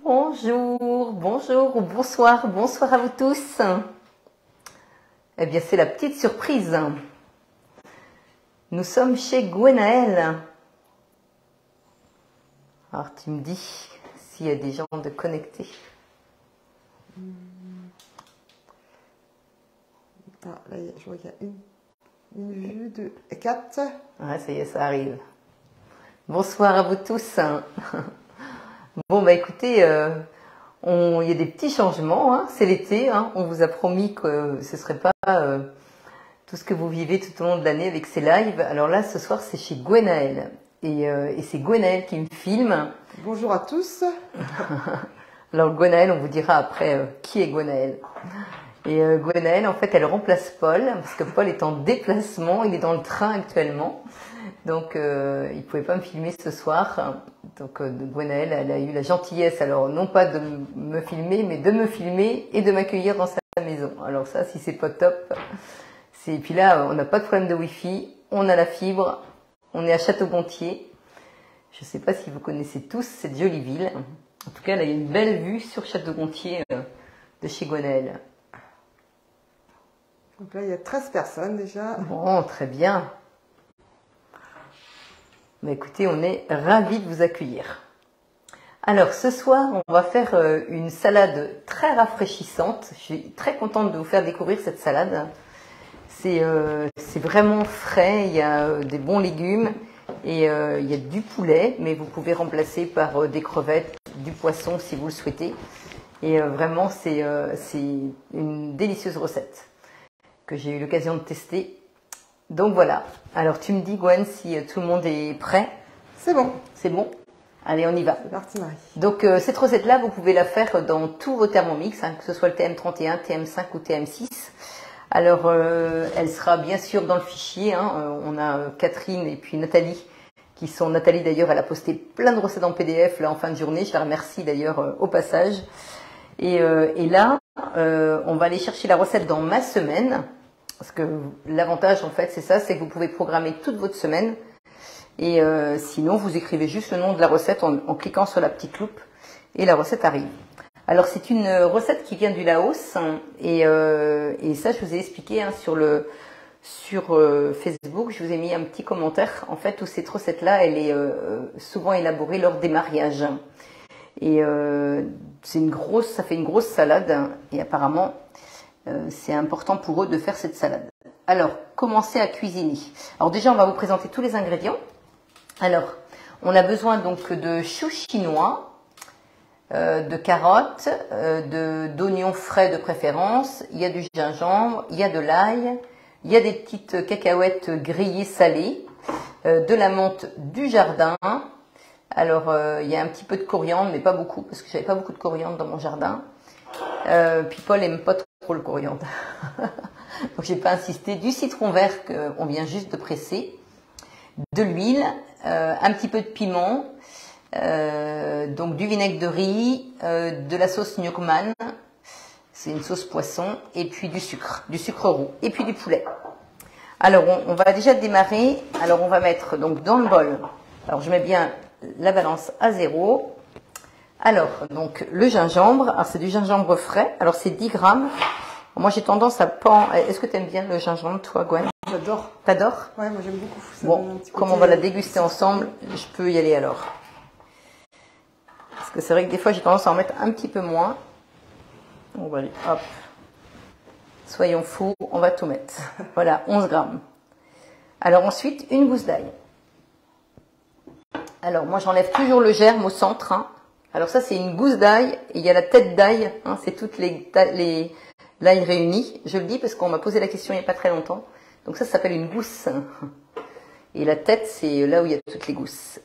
Bonjour, bonjour ou bonsoir, bonsoir à vous tous. Eh bien, c'est la petite surprise. Nous sommes chez Gwenaëlle. Alors, tu me dis s'il y a des gens de connectés. Ah, là, je vois qu'il y a une vue, deux, et quatre. Ouais, ça y est, ça arrive. Bonsoir à vous tous. Bon, bah écoutez, il y a des petits changements, hein. C'est l'été, hein. On vous a promis que ce ne serait pas tout ce que vous vivez tout au long de l'année avec ces lives. Alors là, ce soir, c'est chez Gwenaëlle. Et c'est Gwenaëlle qui me filme. Bonjour à tous. Alors Gwenaëlle, on vous dira après qui est Gwenaëlle. Et Gwenaëlle, en fait, elle remplace Paul, parce que Paul est en déplacement, il est dans le train actuellement. Donc, il ne pouvait pas me filmer ce soir. Donc, Gwenaëlle, elle a eu la gentillesse, alors non pas de me filmer, mais de me filmer et de m'accueillir dans sa maison. Alors ça, si c'est pas top. Et puis là, on n'a pas de problème de Wi-Fi, on a la fibre, on est à Château-Gontier. Je ne sais pas si vous connaissez tous cette jolie ville. En tout cas, là, il y a une belle vue sur Château-Gontier de chez Gwenaëlle. Donc là, il y a 13 personnes déjà. Bon, très bien. Mais écoutez, on est ravis de vous accueillir. Alors, ce soir, on va faire une salade très rafraîchissante. Je suis très contente de vous faire découvrir cette salade. C'est vraiment frais, il y a des bons légumes et il y a du poulet, mais vous pouvez remplacer par des crevettes, du poisson si vous le souhaitez. Et vraiment, c'est une délicieuse recette que j'ai eu l'occasion de tester. Donc voilà. Alors tu me dis, Gwen, si tout le monde est prêt? C'est bon. C'est bon? Allez, on y va. C'est parti, Marie. Donc cette recette-là, vous pouvez la faire dans tous vos Thermomix, hein, que ce soit le TM31, TM5 ou TM6. Alors, elle sera bien sûr dans le fichier. Hein. On a Catherine et puis Nathalie qui sont... Nathalie, d'ailleurs, elle a posté plein de recettes en PDF là en fin de journée. Je la remercie d'ailleurs au passage. Et là, on va aller chercher la recette dans ma semaine. Parce que l'avantage, en fait, c'est ça, c'est que vous pouvez programmer toute votre semaine. Et sinon, vous écrivez juste le nom de la recette en cliquant sur la petite loupe et la recette arrive. Alors, c'est une recette qui vient du Laos et ça, je vous ai expliqué hein, sur Facebook. Je vous ai mis un petit commentaire, en fait, où cette recette-là, elle est souvent élaborée lors des mariages. Et ça fait une grosse salade et apparemment, c'est important pour eux de faire cette salade. Alors, commencez à cuisiner. Alors déjà, on va vous présenter tous les ingrédients. Alors, on a besoin donc de choux chinois, de carottes, d'oignons frais de préférence. Il y a du gingembre, il y a de l'ail, il y a des petites cacahuètes grillées salées, de la menthe du jardin. Alors, il y a un petit peu de coriandre, mais pas beaucoup, parce que j'avais pas beaucoup de coriandre dans mon jardin. Puis Paul aime pas trop le coriandre. Donc j'ai pas insisté. Du citron vert qu'on vient juste de presser, de l'huile, un petit peu de piment, donc du vinaigre de riz, de la sauce Gnocchman, c'est une sauce poisson, et puis du sucre roux, et puis du poulet. Alors on va déjà démarrer. Alors on va mettre donc dans le bol. Alors je mets bien la balance à 0. Alors, donc, le gingembre, c'est du gingembre frais. Alors, c'est 10 grammes. Moi, j'ai tendance à pas... Est-ce que tu aimes bien le gingembre, toi, Gwen? J'adore. T'adores? Ouais, moi j'aime beaucoup. Ça bon, comme on va la déguster ensemble, je peux y aller alors. Parce que c'est vrai que des fois, j'ai tendance à en mettre un petit peu moins. On va aller, hop. Soyons fous, on va tout mettre. Voilà, 11 grammes. Alors ensuite, une gousse d'ail. Alors, moi, j'enlève toujours le germe au centre, hein. Alors ça, c'est une gousse d'ail et il y a la tête d'ail, hein, c'est toutes l'ail réunis. Je le dis parce qu'on m'a posé la question il n'y a pas très longtemps. Donc ça s'appelle une gousse. Et la tête, c'est là où il y a toutes les gousses.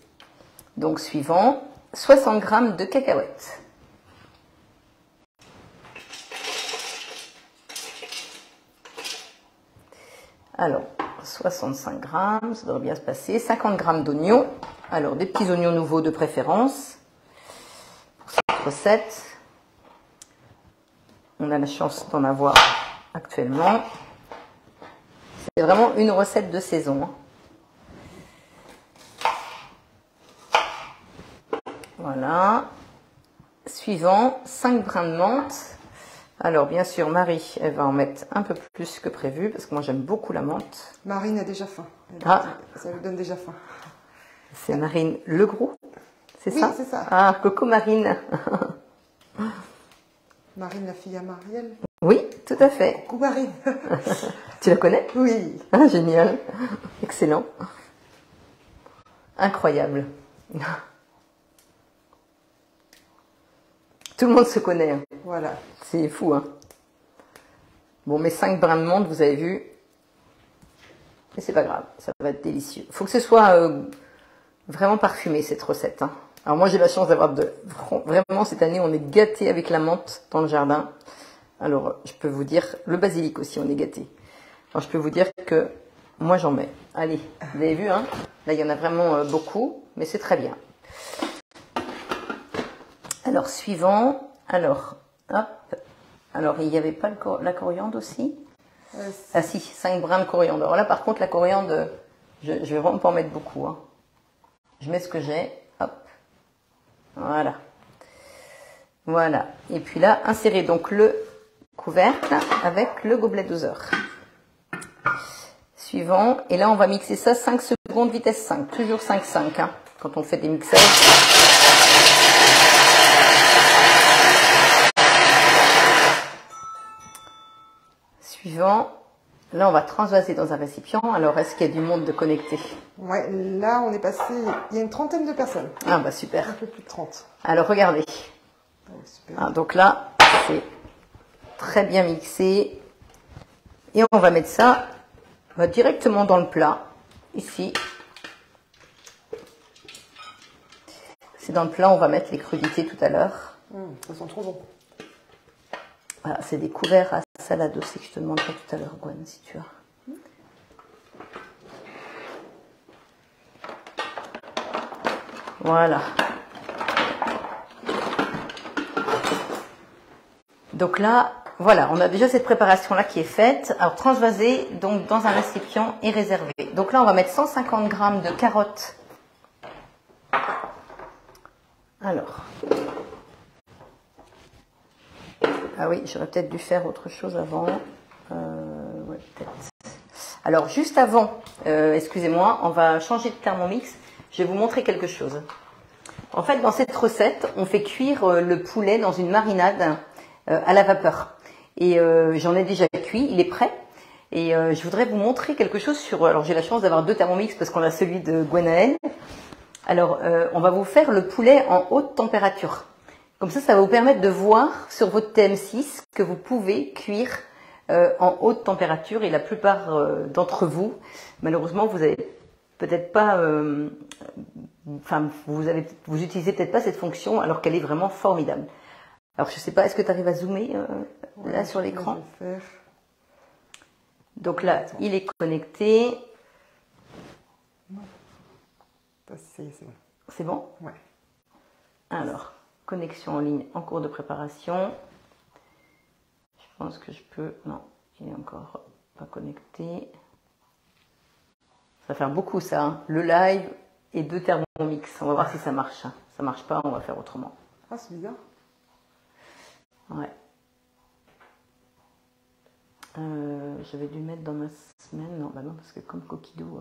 Donc suivant, 60 grammes de cacahuètes. Alors, 65 grammes, ça devrait bien se passer. 50 grammes d'oignons. Alors, des petits oignons nouveaux de préférence. Cette recette, on a la chance d'en avoir actuellement. C'est vraiment une recette de saison. Voilà. Suivant, 5 brins de menthe. Alors, bien sûr, Marie, elle va en mettre un peu plus que prévu, parce que moi, j'aime beaucoup la menthe. Marine a déjà faim. Ça lui donne déjà faim. C'est Marine Legros, c'est ça? Oui, c'est ça. Ah, coucou Marine. Marine, la fille à Marielle. Oui, tout à fait. Coucou Marine. Tu la connais? Oui. Ah, génial. Excellent. Incroyable. Tout le monde se connaît. Hein. Voilà. C'est fou. Hein. Bon, mes 5 brins de menthe, vous avez vu. Mais c'est pas grave, ça va être délicieux. Il faut que ce soit vraiment parfumé, cette recette. Hein. Alors moi, j'ai la chance d'avoir Vraiment, cette année, on est gâtés avec la menthe dans le jardin. Alors, je peux vous dire, le basilic aussi, on est gâtés. Alors, je peux vous dire que moi, j'en mets. Allez, vous avez vu, hein? Là, il y en a vraiment beaucoup, mais c'est très bien. Alors, suivant. Alors, hop. Alors, il n'y avait pas la coriandre aussi? Ah si, 5 brins de coriandre. Alors là, par contre, la coriandre, je vais vraiment pas en mettre beaucoup. Hein. Je mets ce que j'ai. Hop. Voilà. Voilà. Et puis là, insérer donc le couvercle avec le gobelet doseur. Suivant. Et là, on va mixer ça 5 secondes, vitesse 5. Toujours 5-5, hein, quand on fait des mixages. Suivant. Là, on va transvaser dans un récipient. Alors, est-ce qu'il y a du monde de connecté? Ouais, là, on est passé... Il y a une trentaine de personnes. Ah, bah super. Un peu plus de 30. Alors, regardez. Ouais, super. Ah, donc là, c'est très bien mixé. Et on va mettre ça directement dans le plat. Ici. C'est dans le plat, on va mettre les crudités tout à l'heure. Ça sent trop bon. Voilà, c'est des couverts à salade aussi que je te demanderai tout à l'heure, Gwen, si tu as. Voilà. Donc là, voilà, on a déjà cette préparation-là qui est faite. Alors, transvaser donc dans un récipient et réservé. Donc là, on va mettre 150 g de carottes. Alors. Ah oui, j'aurais peut-être dû faire autre chose avant. Ouais, peut-être. Alors, juste avant, excusez-moi, on va changer de Thermomix. Je vais vous montrer quelque chose. En fait, dans cette recette, on fait cuire le poulet dans une marinade à la vapeur. Et j'en ai déjà cuit, il est prêt. Et je voudrais vous montrer quelque chose sur... Alors, j'ai la chance d'avoir 2 Thermomix parce qu'on a celui de Gwenaëlle. Alors, on va vous faire le poulet en haute température. Comme ça va vous permettre de voir sur votre TM6 que vous pouvez cuire en haute température. Et la plupart d'entre vous, malheureusement, vous avez peut-être pas... vous utilisez peut-être pas cette fonction alors qu'elle est vraiment formidable. Alors, je sais pas, est-ce que tu arrives à zoomer là sur l'écran? Donc là, il est connecté. Non. C'est bon. C'est bon? Ouais. Alors, connexion en ligne en cours de préparation. Je pense que je peux... Non, il est encore pas connecté. Ça va faire beaucoup ça, hein. Le live et 2 Thermomix. On va voir si ça marche. Hein. Ça marche pas, on va faire autrement. Ah, c'est bizarre. Ouais. J'avais dû mettre dans ma semaine. Non, bah non, parce que comme Coquidou...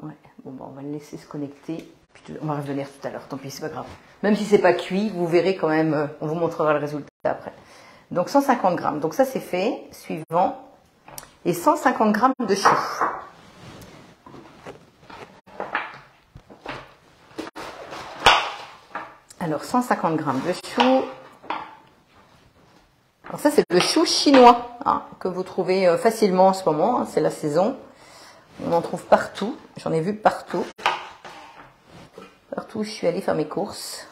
Ouais, bon, bah, on va le laisser se connecter. Puis on va revenir tout à l'heure, tant pis, c'est pas grave. Même si c'est pas cuit, vous verrez quand même, on vous montrera le résultat après. Donc 150 g, donc ça c'est fait. Suivant. Et 150 g de chou. Alors 150 g de chou. Alors ça c'est le chou chinois, hein, que vous trouvez facilement en ce moment, hein, c'est la saison. On en trouve partout, j'en ai vu partout. Partout où je suis allée faire mes courses.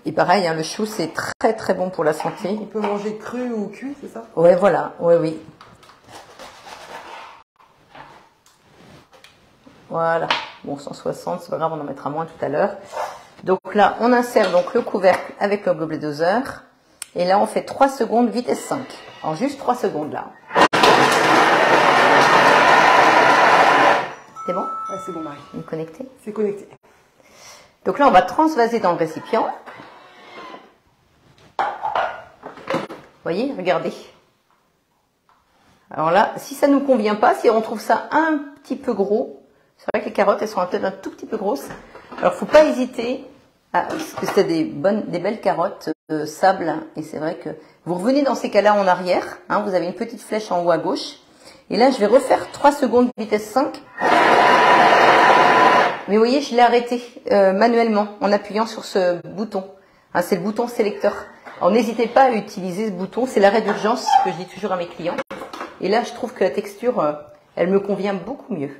Et pareil, hein, le chou c'est très très bon pour la santé. On peut manger cru ou cuit, c'est ça? Ouais, voilà, ouais, oui. Voilà, bon 160, c'est pas grave, on en mettra moins tout à l'heure. Donc là, on insère donc le couvercle avec le gobelet doseur. Et là, on fait 3 secondes vitesse 5. En juste 3 secondes là. C'est bon? Ouais, c'est bon, Marie. Il est connecté? C'est connecté. Donc là, on va transvaser dans le récipient. Vous voyez, regardez. Alors là, si ça ne nous convient pas, si on trouve ça un petit peu gros, c'est vrai que les carottes, elles sont peut-être un tout petit peu grosses. Alors, faut pas hésiter, parce que c'est des belles carottes sable, et c'est vrai que vous revenez dans ces cas-là en arrière, hein, vous avez une petite flèche en haut à gauche, et là, je vais refaire 3 secondes vitesse 5. Mais vous voyez, je l'ai arrêté manuellement, en appuyant sur ce bouton. Hein, c'est le bouton sélecteur. Alors, n'hésitez pas à utiliser ce bouton, c'est l'arrêt d'urgence que je dis toujours à mes clients. Et là, je trouve que la texture, elle me convient beaucoup mieux.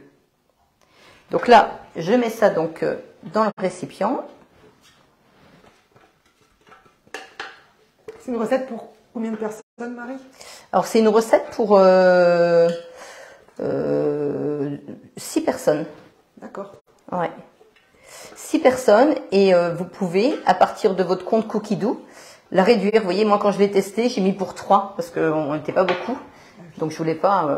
Donc là, je mets ça donc dans le récipient. C'est une recette pour combien de personnes, Marie? Alors, c'est une recette pour 6 personnes. D'accord. Ouais. 6 personnes et vous pouvez, à partir de votre compte Cookidoo, la réduire. Vous voyez, moi, quand je l'ai testé, j'ai mis pour 3 parce qu'on n'était pas beaucoup. Donc, je voulais pas...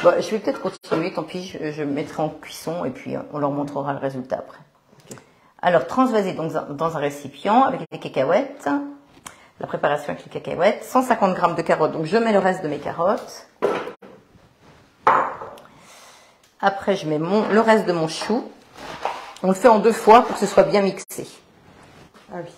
je vais peut-être continuer, tant pis, je mettrai en cuisson et puis on leur montrera le résultat après. Okay. Alors, transvaser donc dans un récipient avec les cacahuètes. La préparation avec les cacahuètes. 150 g de carottes, donc je mets le reste de mes carottes. Après, je mets le reste de mon chou. On le fait en 2 fois pour que ce soit bien mixé. Ah oui.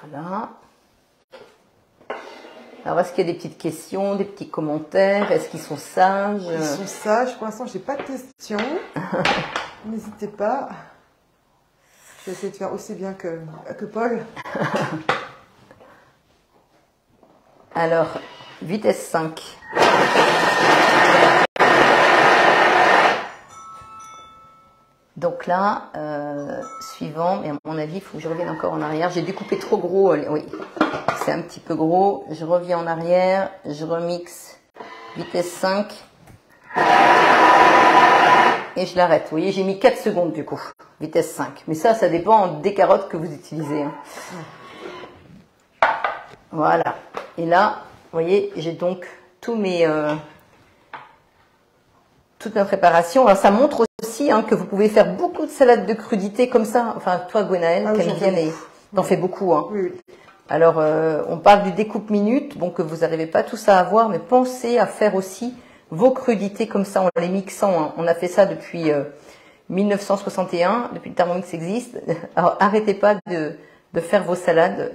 Voilà. Alors, est-ce qu'il y a des petites questions, des petits commentaires? Est-ce qu'ils sont sages? Ils sont sages. Pour l'instant, j'ai pas de questions. N'hésitez pas. Je vais essayer de faire aussi bien que Paul. Alors, vitesse 5. Donc là, suivant, mais à mon avis, il faut que je revienne encore en arrière. J'ai dû couper trop gros, oui, c'est un petit peu gros. Je reviens en arrière, je remixe, vitesse 5. Et je l'arrête. Vous voyez, j'ai mis 4 secondes du coup, vitesse 5. Mais ça dépend des carottes que vous utilisez. Hein. Voilà. Et là, vous voyez, j'ai donc toute ma préparation. Alors, ça montre aussi hein, que vous pouvez faire beaucoup de salades de crudités comme ça. Enfin, toi, Gwenaëlle, t'en fais beaucoup. Hein. Oui. Alors, on parle du découpe minute, bon, que vous n'arrivez pas tous à avoir, mais pensez à faire aussi vos crudités comme ça, en les mixant. Hein. On a fait ça depuis 1961, depuis le Thermomix existe. Alors, arrêtez pas de faire vos salades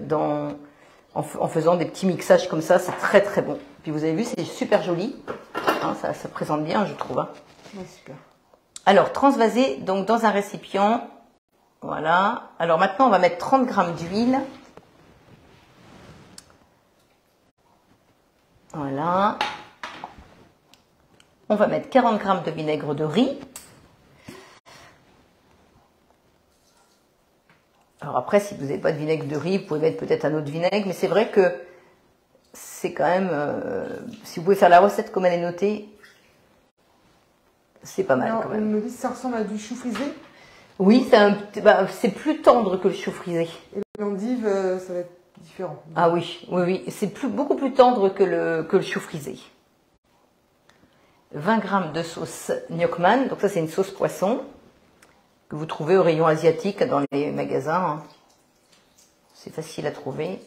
en faisant des petits mixages comme ça, c'est très très bon. Puis vous avez vu, c'est super joli. Hein, ça présente bien, je trouve. Hein. Ouais, super. Alors, transvaser donc dans un récipient. Voilà. Alors maintenant, on va mettre 30 g d'huile. Voilà. On va mettre 40 g de vinaigre de riz. Alors après, si vous n'avez pas de vinaigre de riz, vous pouvez mettre peut-être un autre vinaigre, mais c'est vrai que c'est quand même, si vous pouvez faire la recette comme elle est notée, c'est pas mal. Alors, quand même. On me dit que ça ressemble à du chou frisé. Oui, c'est plus tendre que le chou frisé. Et l'endive, ça va être différent. Ah oui, c'est beaucoup plus tendre que le chou frisé. 20 g de sauce Gnocchman, donc ça c'est une sauce poisson que vous trouvez au rayon asiatique dans les magasins. Hein. C'est facile à trouver.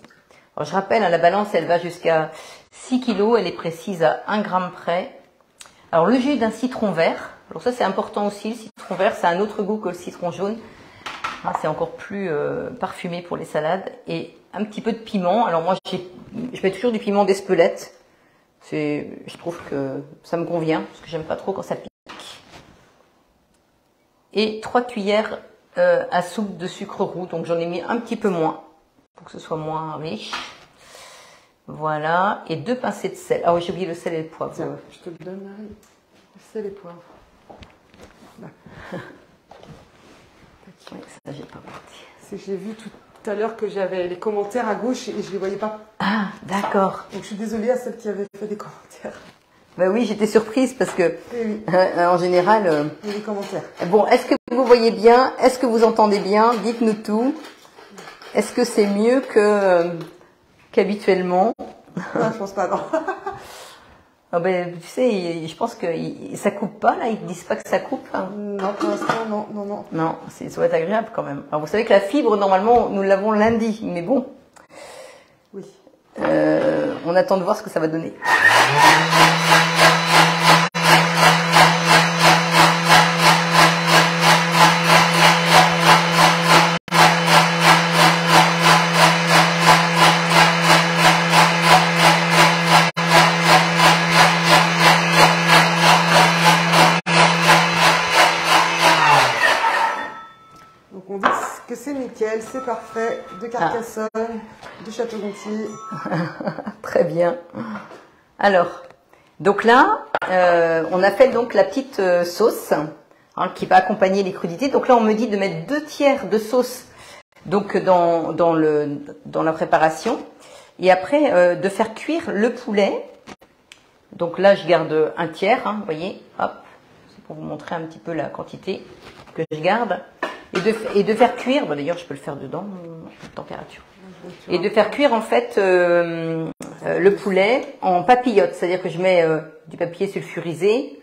Alors, je rappelle, hein, la balance elle va jusqu'à 6 kg, elle est précise à 1 g près. Alors le jus d'un citron vert, alors ça c'est important aussi, le citron vert c'est un autre goût que le citron jaune. Hein, c'est encore plus parfumé pour les salades. Et un petit peu de piment, alors moi je mets toujours du piment d'Espelette. Je trouve que ça me convient, parce que j'aime pas trop quand ça pique. Et 3 cuillères à soupe de sucre roux, donc j'en ai mis un petit peu moins, pour que ce soit moins riche. Voilà, et 2 pincées de sel. Ah oui, j'ai oublié le sel et le poivre. Tiens, je te le donne, Marie. Le sel et le poivre. Là. Oui, ça j'ai pas porté. C'est que j'ai vu tout à l'heure que j'avais les commentaires à gauche et je les voyais pas. Ah, d'accord. Donc je suis désolée à celles qui avaient fait des commentaires. Ben oui, j'étais surprise parce que Oui. en général. Il y a des commentaires. Bon, est-ce que vous voyez bien? Est-ce que vous entendez bien? Dites-nous tout. Est-ce que c'est mieux qu'habituellement? Non, je pense pas, non. Ah ben, tu sais, je pense que ça coupe pas, là. Ils disent pas que ça coupe. Hein. Non, pour l'instant, non, non, non. Non, ça doit être agréable quand même. Alors, vous savez que la fibre, normalement, nous l'avons lundi. Mais bon, Oui. on attend de voir ce que ça va donner. nickel, c'est parfait. De Carcassonne, de Château-Gontier. Très bien. Alors, donc là, on a fait donc la petite sauce qui va accompagner les crudités. Donc là, on me dit de mettre 2 tiers de sauce donc dans la préparation. Et après, de faire cuire le poulet. Donc là, je garde 1 tiers, vous voyez, hop, c'est pour vous montrer un petit peu la quantité que je garde. Et de faire cuire, d'ailleurs je peux le faire dedans, température. Et de faire cuire en fait le poulet en papillote, c'est-à-dire que je mets du papier sulfurisé.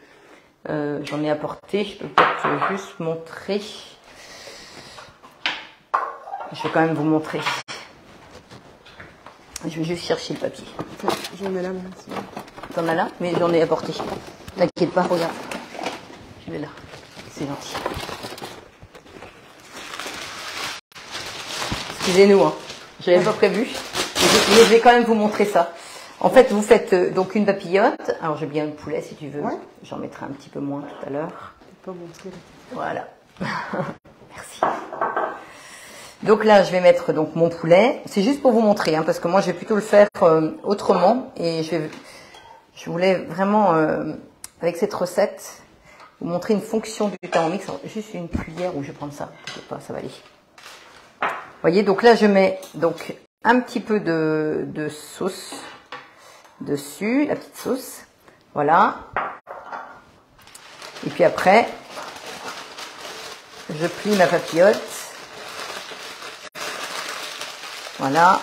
J'en ai apporté, je peux peut-être juste montrer. Je vais quand même vous montrer. Je vais juste chercher le papier. J'en mets là, T'en as là? Mais j'en ai apporté. T'inquiète pas, regarde. Je vais là. C'est gentil. Excusez-nous, hein. J'avais pas prévu. Mais je vais quand même vous montrer ça. En fait, vous faites donc une papillote. Alors, j'ai bien le poulet si tu veux. Ouais. J'en mettrai un petit peu moins tout à l'heure. Pas montrer. Voilà. Merci. Donc là, je vais mettre donc mon poulet. C'est juste pour vous montrer, parce que moi, je vais plutôt le faire autrement. Et je voulais vraiment, avec cette recette, vous montrer une fonction du Thermomix. Alors, juste une cuillère où je vais prendre ça. Pas, ça va aller. Vous voyez, donc là, je mets donc un petit peu de sauce dessus, la petite sauce. Voilà. Et puis après, je plie ma papillote. Voilà.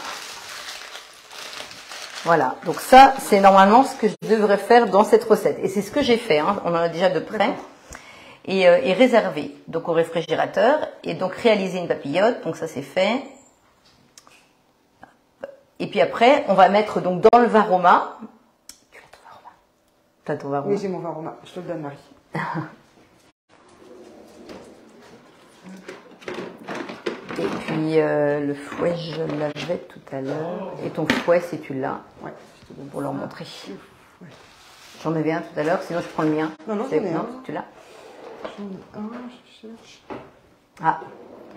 Voilà. Donc ça, c'est normalement ce que je devrais faire dans cette recette. Et c'est ce que j'ai fait. On en a déjà de près. Et réservé donc au réfrigérateur. Et donc réaliser une papillote. Donc ça, c'est fait. Et puis après, on va mettre donc dans le Varoma. Tu as ton Varoma? Tu as ton Varoma? Oui, j'ai mon Varoma. Je te le donne, Marie. Et puis le fouet, je l'avais tout à l'heure. Et ton fouet, si tu l'as, ouais, pour leur montrer. Ouais. J'en avais un tout à l'heure, sinon je prends le mien. Non, non, j'en ai un. Tu l'as? J'en ai un, je cherche. Ah,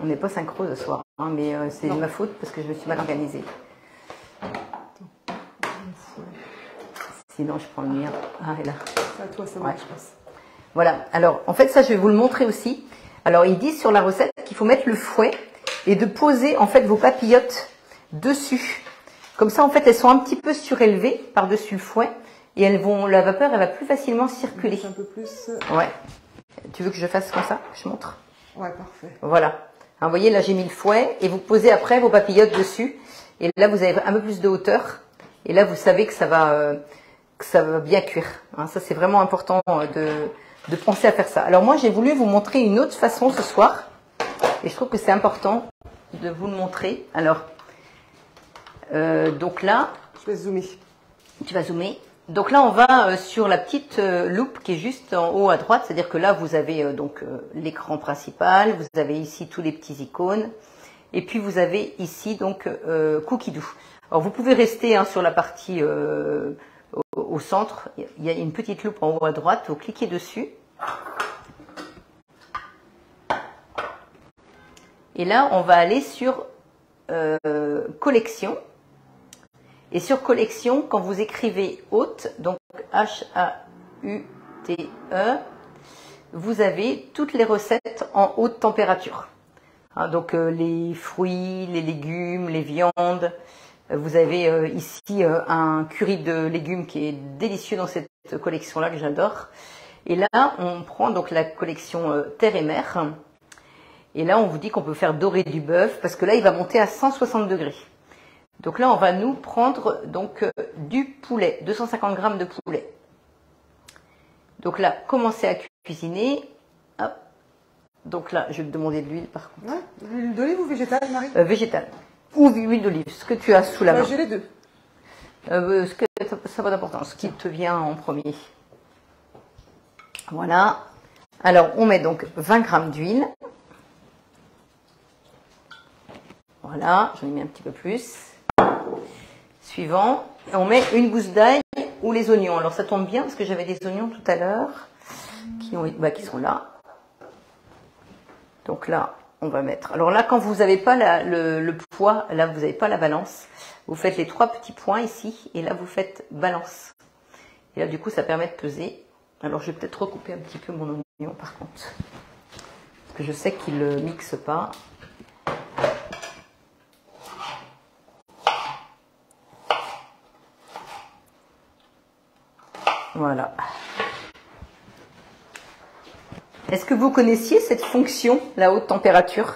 on n'est pas synchro ce soir, mais c'est ma faute parce que je me suis mal organisée. Sinon, je prends le mien. Ah, et là. C'est à toi, ça marche, je pense. Voilà. Alors, en fait, ça, je vais vous le montrer aussi. Alors, ils disent sur la recette qu'il faut mettre le fouet et de poser, en fait, vos papillotes dessus. Comme ça, en fait, elles sont un petit peu surélevées par-dessus le fouet et la vapeur, elle va plus facilement circuler. Un peu plus. Ouais. Tu veux que je fasse comme ça? Je montre. Ouais, parfait. Voilà. Vous voyez, là, j'ai mis le fouet et vous posez après vos papillotes dessus. Et là, vous avez un peu plus de hauteur. Et là, vous savez que ça va bien cuire. Ça, c'est vraiment important de penser à faire ça. Alors moi, j'ai voulu vous montrer une autre façon ce soir. Et je trouve que c'est important de vous le montrer. Alors, donc là... Je vais zoomer. Tu vas zoomer. Donc là, on va sur la petite loupe qui est juste en haut à droite. C'est-à-dire que là, vous avez donc l'écran principal. Vous avez ici tous les petits icônes. Et puis, vous avez ici donc Cookidoo. Alors, vous pouvez rester sur la partie au centre. Il y a une petite loupe en haut à droite. Vous cliquez dessus. Et là, on va aller sur collection. Et sur collection, quand vous écrivez haute, donc H-A-U-T-E, vous avez toutes les recettes en haute température. Donc les fruits, les légumes, les viandes. Vous avez ici un curry de légumes qui est délicieux dans cette collection-là que j'adore. Et là, on prend donc la collection terre et mer. Et là, on vous dit qu'on peut faire dorer du bœuf parce que là, il va monter à 160 degrés. Donc là, on va nous prendre donc du poulet, 250 grammes de poulet. Donc là, commencez à cuisiner. Hop. Donc là, je vais te demander de l'huile par contre. Ouais, l'huile d'olive ou végétale, Marie? Végétale. Ou l'huile d'olive, ce que tu as sous la main. J'ai les deux. Ça n'a pas d'importance, ce qui te vient en premier. Voilà. Alors, on met donc 20 g d'huile. Voilà, j'en ai mis un petit peu plus. Suivant, on met une gousse d'ail ou les oignons. Alors, ça tombe bien parce que j'avais des oignons tout à l'heure qui sont là. Donc là, on va mettre. Alors là, quand vous n'avez pas le poids, là, vous n'avez pas la balance, vous faites les 3 petits points ici et là, vous faites balance. Et là, du coup, ça permet de peser. Alors, je vais peut-être recouper un petit peu mon oignon par contre. Parce que je sais qu'il ne mixe pas. Voilà. Est-ce que vous connaissiez cette fonction, la haute température?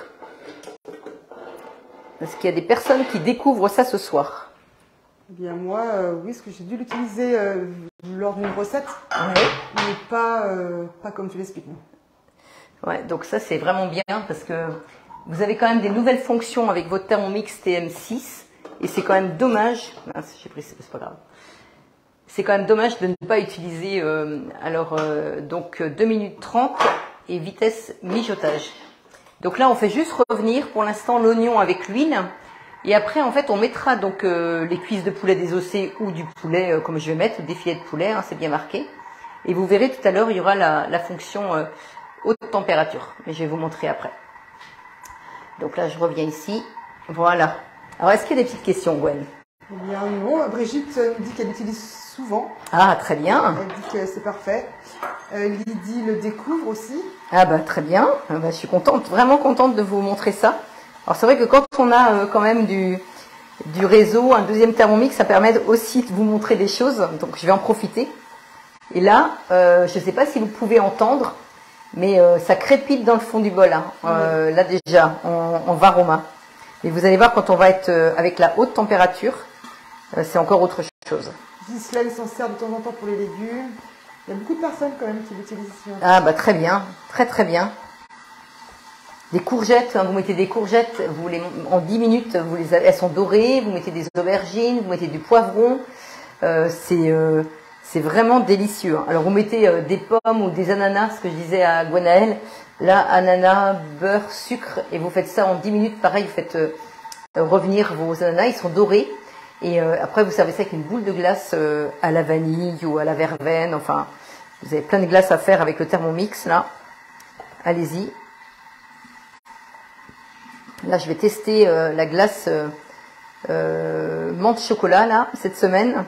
Parce qu'il y a des personnes qui découvrent ça ce soir. Eh bien moi, oui, parce que j'ai dû l'utiliser lors d'une recette, Ouais. mais pas comme tu l'expliques. Ouais, donc ça c'est vraiment bien parce que vous avez quand même des nouvelles fonctions avec votre Thermomix TM6 et c'est quand même dommage. Mince, j'ai pris, c'est pas grave. C'est quand même dommage de ne pas utiliser donc 2 minutes 30 et vitesse mijotage. Donc là, on fait juste revenir pour l'instant l'oignon avec l'huile. Et après, en fait, on mettra donc les cuisses de poulet désossées ou du poulet, comme je vais mettre, des filets de poulet, hein, c'est bien marqué. Et vous verrez tout à l'heure, il y aura la fonction haute température. Mais je vais vous montrer après. Donc là, je reviens ici. Voilà. Alors, est-ce qu'il y a des petites questions, Gwen? Eh bien non, Brigitte nous dit qu'elle l'utilise souvent. Ah, très bien. Elle dit que c'est parfait. Lydie le découvre aussi. Ah bah très bien. Ah bah, je suis contente, vraiment contente de vous montrer ça. Alors c'est vrai que quand on a quand même du réseau, un deuxième Thermomix, ça permet aussi de vous montrer des choses. Donc je vais en profiter. Et là, je ne sais pas si vous pouvez entendre, mais ça crépite dans le fond du bol. Hein. Là déjà, en varoma. Et vous allez voir quand on va être avec la haute température, c'est encore autre chose. Ghislaine s'en sert de temps en temps pour les légumes. Il y a beaucoup de personnes quand même qui l'utilisent ici. Ah bah très bien, très très bien. Des courgettes, hein, vous mettez des courgettes, en 10 minutes, elles sont dorées, vous mettez des aubergines, vous mettez du poivron, c'est vraiment délicieux. Alors vous mettez des pommes ou des ananas, ce que je disais à Gwenaëlle, là ananas, beurre, sucre, et vous faites ça en 10 minutes, pareil, vous faites revenir vos ananas, ils sont dorés, et après vous servez ça avec une boule de glace à la vanille ou à la verveine, enfin, vous avez plein de glaces à faire avec le Thermomix, là, allez-y. Là, je vais tester la glace menthe chocolat là cette semaine,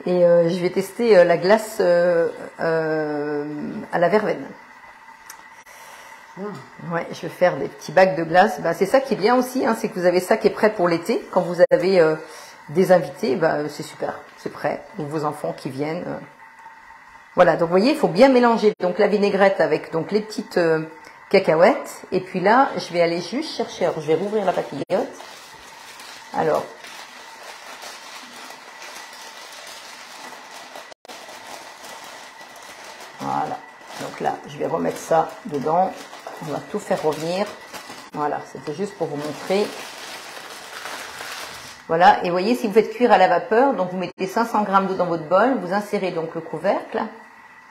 et je vais tester la glace à la verveine. Ouais, je vais faire des petits bacs de glace. Bah, c'est ça qui est bien aussi, hein, c'est que vous avez ça qui est prêt pour l'été. Quand vous avez des invités, bah, c'est super, c'est prêt. Ou vos enfants qui viennent. Voilà, donc vous voyez, il faut bien mélanger donc la vinaigrette avec donc les petites cacahuètes. Et puis là, je vais aller juste chercher. Alors, je vais rouvrir la papillote. Alors, voilà. Donc là, je vais remettre ça dedans. On va tout faire revenir. Voilà, c'était juste pour vous montrer. Voilà, et vous voyez, si vous faites cuire à la vapeur, donc vous mettez 500 g d'eau dans votre bol, vous insérez donc le couvercle,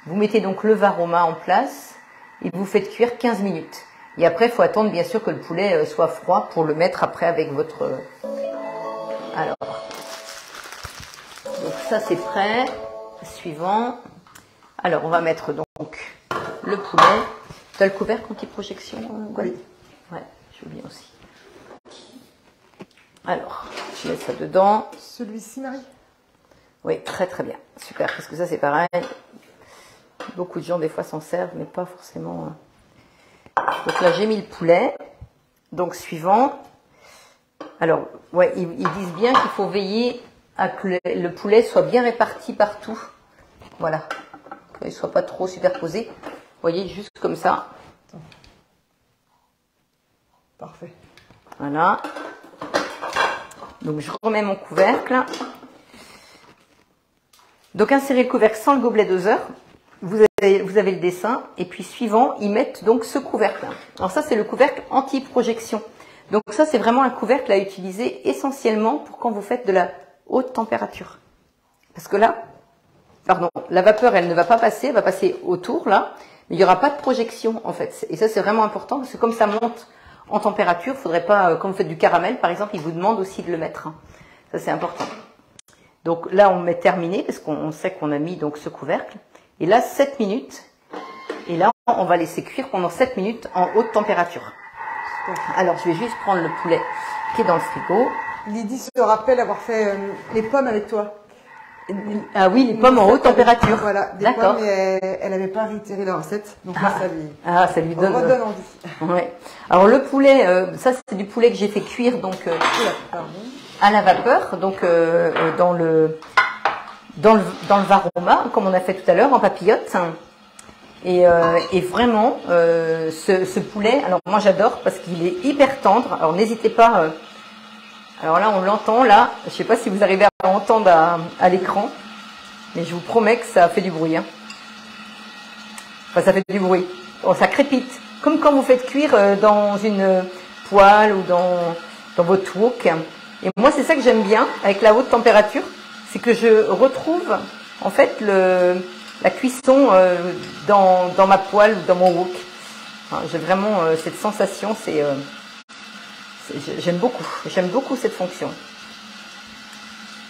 vous mettez donc le varoma en place, et vous faites cuire 15 minutes. Et après, il faut attendre bien sûr que le poulet soit froid pour le mettre après avec votre... Alors, donc ça c'est prêt. Suivant. Alors, on va mettre donc le poulet. Tu as le couvercle anti-projection, Gwen? Oui. Ouais, j'ai oublié aussi. Alors, je mets ça dedans. Celui-ci, Marie? Oui, très très bien. Super, parce que ça c'est pareil. Beaucoup de gens des fois s'en servent, mais pas forcément... Donc là, j'ai mis le poulet. Donc, suivant. Alors, ouais, ils disent bien qu'il faut veiller à que le poulet soit bien réparti partout. Voilà. Qu'il ne soit pas trop superposé. Vous voyez, juste comme ça. Parfait. Voilà. Donc, je remets mon couvercle. Donc, insérez le couvercle sans le gobelet doseur. vous avez le dessin, et puis suivant, ils mettent donc ce couvercle. Alors ça, c'est le couvercle anti-projection. Donc ça, c'est vraiment un couvercle à utiliser essentiellement pour quand vous faites de la haute température. Parce que là, pardon, la vapeur, elle ne va pas passer, elle va passer autour, là, mais il n'y aura pas de projection, en fait. Et ça, c'est vraiment important, parce que comme ça monte en température, il ne faudrait pas, quand vous faites du caramel, par exemple, il vous demande aussi de le mettre. Ça, c'est important. Donc là, on met terminé, parce qu'on sait qu'on a mis donc ce couvercle. Et là, 7 minutes. Et là, on va laisser cuire pendant 7 minutes en haute température. Alors, je vais juste prendre le poulet qui est dans le frigo. Lydie se rappelle avoir fait les pommes avec toi. Ah oui, les pommes en haute température. Voilà, des pommes, et elle n'avait pas réitéré la recette. Donc là, ça lui donne envie. Ouais. Alors le poulet, ça c'est du poulet que j'ai fait cuire donc à la vapeur, donc dans le varoma, comme on a fait tout à l'heure, en papillote. Et vraiment, ce poulet, alors moi j'adore parce qu'il est hyper tendre. Alors n'hésitez pas. Alors là, on l'entend là. Je ne sais pas si vous arrivez à entendre à l'écran, mais je vous promets que ça fait du bruit. Hein. Enfin, ça fait du bruit. Bon, ça crépite, comme quand vous faites cuire dans une poêle ou dans votre wok. Et moi, c'est ça que j'aime bien avec la haute température, c'est que je retrouve en fait la cuisson dans ma poêle ou dans mon wok. Enfin, j'ai vraiment cette sensation, j'aime beaucoup cette fonction.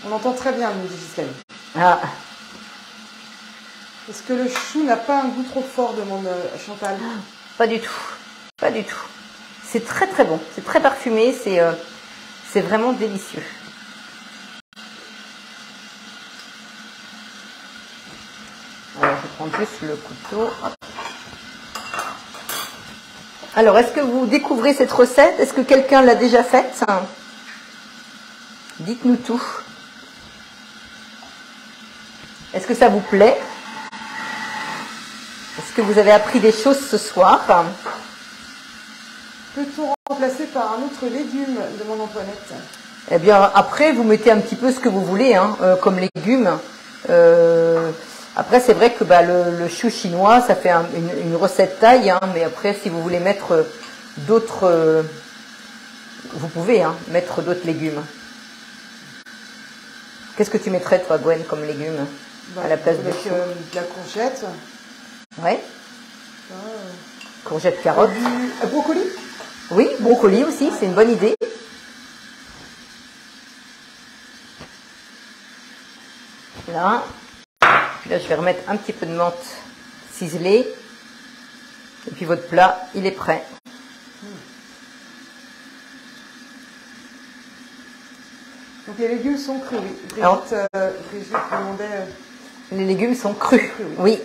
On entend très bien, nous dit Gisèle. Ah. Est-ce que le chou n'a pas un goût trop fort, demande Chantal? Pas du tout, pas du tout. C'est très très bon, c'est très parfumé, c'est vraiment délicieux. Alors je prends juste le couteau. Hop. Alors, est-ce que vous découvrez cette recette? Est-ce que quelqu'un l'a déjà faite? Dites-nous tout. Est-ce que ça vous plaît? Est-ce que vous avez appris des choses ce soir? Peut-on remplacer par un autre légume, demande Antoinette? Eh bien, après, vous mettez un petit peu ce que vous voulez, hein, comme légumes. Après, c'est vrai que le chou chinois, ça fait une recette taille, hein, mais après, si vous voulez mettre d'autres, vous pouvez mettre d'autres légumes. Qu'est-ce que tu mettrais, toi, Gwen, comme légumes à la place du chou? De la courgette. Ouais. Courgette, carotte. Brocoli? Oui, brocoli aussi, c'est une bonne idée. Là. Là, je vais remettre un petit peu de menthe ciselée. Et puis votre plat, il est prêt. Donc les légumes sont crus, oui. Brigitte demandait... Les légumes sont crus, oui.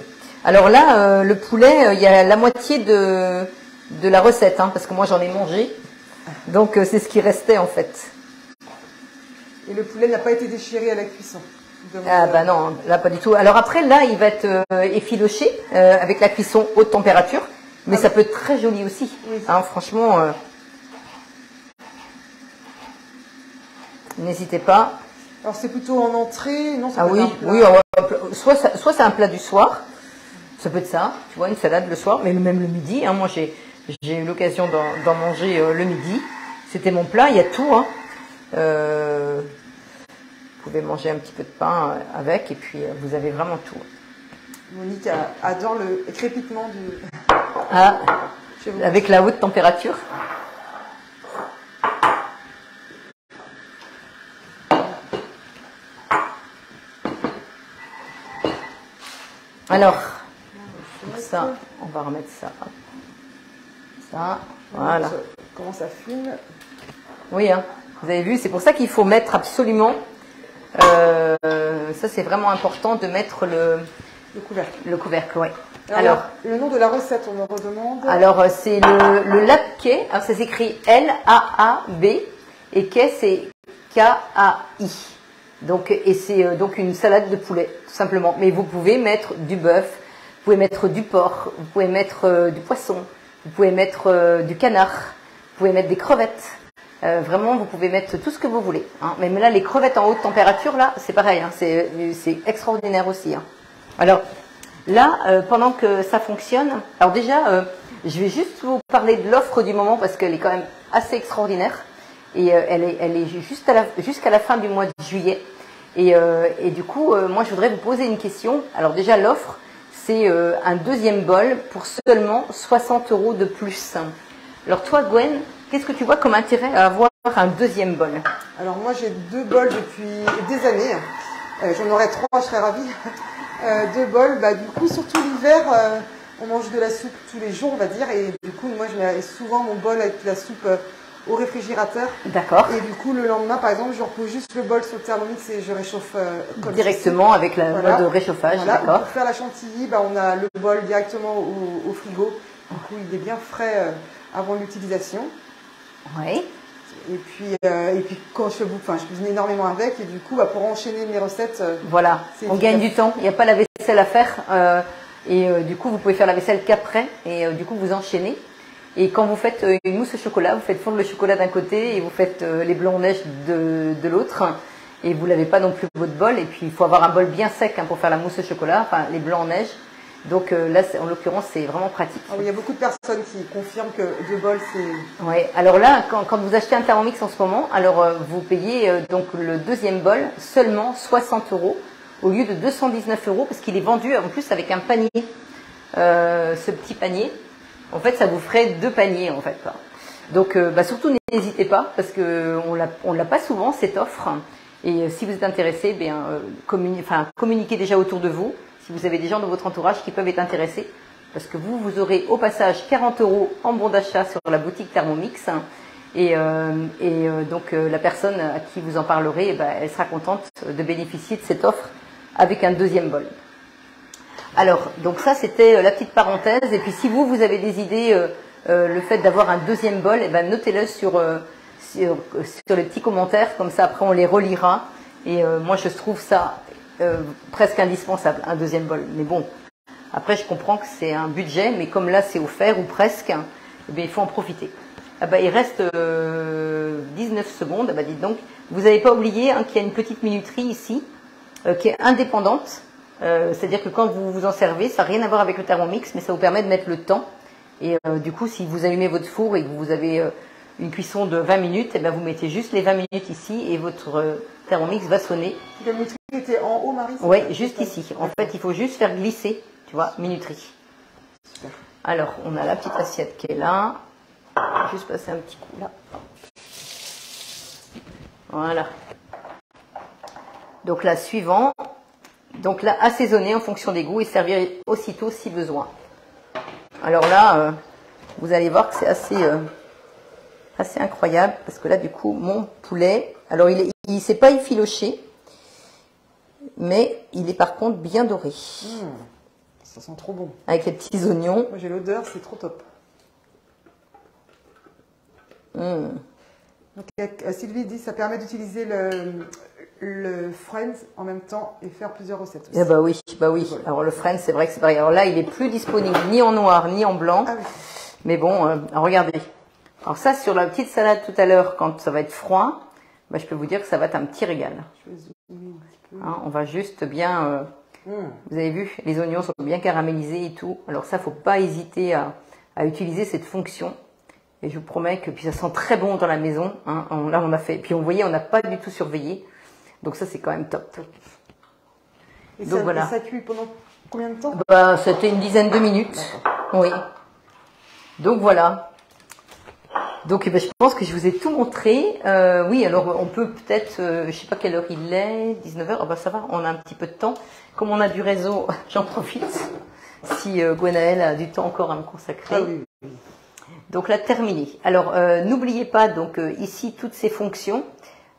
Alors là, le poulet, il y a la moitié de la recette, hein, parce que moi j'en ai mangé. Donc c'est ce qui restait en fait. Et le poulet n'a pas été déchiré à la cuisson? Ah bah non, là pas du tout. Alors après, là, il va être effiloché avec la cuisson haute température, mais ça peut être très joli aussi. Oui. Hein, franchement, n'hésitez pas. Alors c'est plutôt en entrée, non? Ah oui, oui. Soit c'est un plat du soir, ça peut être ça. Tu vois, une salade le soir, mais même le midi. Hein, moi, j'ai eu l'occasion d'en manger le midi. C'était mon plat. Il y a tout. Hein. Vous pouvez manger un petit peu de pain avec, et puis vous avez vraiment tout. Monique adore le crépitement du... Ah, avec la haute température. Alors, ça, on va remettre ça. Ça, voilà. Comment ça fume? Oui, hein, vous avez vu, c'est pour ça qu'il faut mettre absolument... ça, c'est vraiment important de mettre le couvercle. Le couvercle, oui. Alors, le nom de la recette, on me redemande. Alors, c'est le lapquet. Alors, ça s'écrit L-A-A-B et quai, c'est K-A-I. Donc, et c'est donc une salade de poulet, tout simplement. Mais vous pouvez mettre du bœuf, vous pouvez mettre du porc, vous pouvez mettre du poisson, vous pouvez mettre du canard, vous pouvez mettre des crevettes. Vraiment, vous pouvez mettre tout ce que vous voulez. Hein. Même là, les crevettes en haute température, là, c'est pareil. Hein. C'est extraordinaire aussi. Hein. Alors, Là, pendant que ça fonctionne, alors déjà, je vais juste vous parler de l'offre du moment parce qu'elle est quand même assez extraordinaire. Et elle est jusqu'à la fin du mois de juillet. Et du coup, moi, je voudrais vous poser une question. Alors déjà, l'offre, c'est un deuxième bol pour seulement 60 € de plus. Alors toi, Gwen, qu'est-ce que tu vois comme intérêt à avoir un deuxième bol? Alors moi, j'ai 2 bols depuis des années. J'en aurais 3, je serais ravie. 2 bols, bah, du coup, surtout l'hiver, on mange de la soupe tous les jours, on va dire. Et du coup, moi, je mets souvent mon bol avec la soupe au réfrigérateur. D'accord. Et du coup, le lendemain, par exemple, je repose juste le bol sur le Thermomix et je réchauffe comme directement ceci. avec la Voilà. mode de réchauffage. Voilà. D'accord. Pour faire la chantilly, bah, on a le bol directement au frigo. Du coup, il est bien frais avant l'utilisation. Oui. Et puis quand je cuisine énormément avec. Et du coup, bah, pour enchaîner mes recettes, voilà, on gagne du temps. Il n'y a pas la vaisselle à faire. Du coup, vous pouvez faire la vaisselle qu'après. Et du coup, vous enchaînez. Et quand vous faites une mousse au chocolat, vous faites fondre le chocolat d'un côté et vous faites les blancs en neige de l'autre. Et vous n'avez pas non plus votre bol. Et puis, il faut avoir un bol bien sec pour faire la mousse au chocolat, enfin les blancs en neige. Donc là, en l'occurrence, c'est vraiment pratique. Ah oui, il y a beaucoup de personnes qui confirment que 2 bols, c'est... Oui, alors là, quand vous achetez un Thermomix en ce moment, alors vous payez donc le deuxième bol seulement 60 € au lieu de 219 € parce qu'il est vendu en plus avec un panier, ce petit panier. En fait, ça vous ferait 2 paniers en fait. Donc surtout n'hésitez pas parce que on l'a pas souvent cette offre. Et si vous êtes intéressé, bien communiquez déjà autour de vous. Si vous avez des gens dans votre entourage qui peuvent être intéressés, parce que vous aurez au passage 40 € en bon d'achat sur la boutique Thermomix. Donc la personne à qui vous en parlerez, elle sera contente de bénéficier de cette offre avec un deuxième bol. Alors, donc ça c'était la petite parenthèse. Et puis si vous avez des idées, le fait d'avoir un deuxième bol, notez-le sur les petits commentaires, comme ça après on les relira. Et moi je trouve ça presque indispensable, un deuxième bol. Mais bon, après je comprends que c'est un budget, mais comme là c'est offert ou presque, il faut en profiter. Il reste 19 secondes. Dites donc, vous n'avez pas oublié qu'il y a une petite minuterie ici qui est indépendante. C'est-à-dire que quand vous vous en servez, ça n'a rien à voir avec le Thermomix, mais ça vous permet de mettre le temps. Et du coup, si vous allumez votre four et que vous avez une cuisson de 20 minutes, vous mettez juste les 20 minutes ici et votre Thermomix va sonner. La minuterie était en haut, Marie? Oui, juste ici. En fait, il faut juste faire glisser, tu vois, minuterie. Super. Alors, on a la petite assiette qui est là. Je vais juste passer un petit coup là. Voilà. Donc là, suivant. Donc là, assaisonner en fonction des goûts et servir aussitôt si besoin. Alors là, vous allez voir que c'est assez incroyable parce que là, du coup, mon poulet, alors il s'est pas effiloché, mais il est par contre bien doré. Ça sent trop bon. Avec les petits oignons. Moi, j'ai l'odeur, c'est trop top. Donc, Sylvie dit ça permet d'utiliser le Friends en même temps et faire plusieurs recettes aussi. Oui. Alors le Friends, c'est vrai que c'est pareil. Alors là, il est plus disponible ni en noir ni en blanc. Ah oui. Mais bon, regardez. Alors ça, sur la petite salade tout à l'heure, quand ça va être froid, je peux vous dire que ça va être un petit régal. Je vais zoomer un petit peu. On va juste bien... Vous avez vu, les oignons sont bien caramélisés et tout. Alors ça, faut pas hésiter à utiliser cette fonction. Et je vous promets que puis ça sent très bon dans la maison. Là, on a fait. Puis on voyait, on n'a pas du tout surveillé. Donc ça, c'est quand même top. Et donc voilà. Et ça cuit pendant combien de temps? C'était une dizaine de minutes. Oui. Donc voilà. Donc je pense que je vous ai tout montré. Oui, alors on peut peut-être, je sais pas quelle heure il est, 19h. Ça va, on a un petit peu de temps. Comme on a du réseau, j'en profite. Si Gwenaëlle a du temps encore à me consacrer. Ah oui. Donc là, terminé. Alors n'oubliez pas donc ici toutes ces fonctions.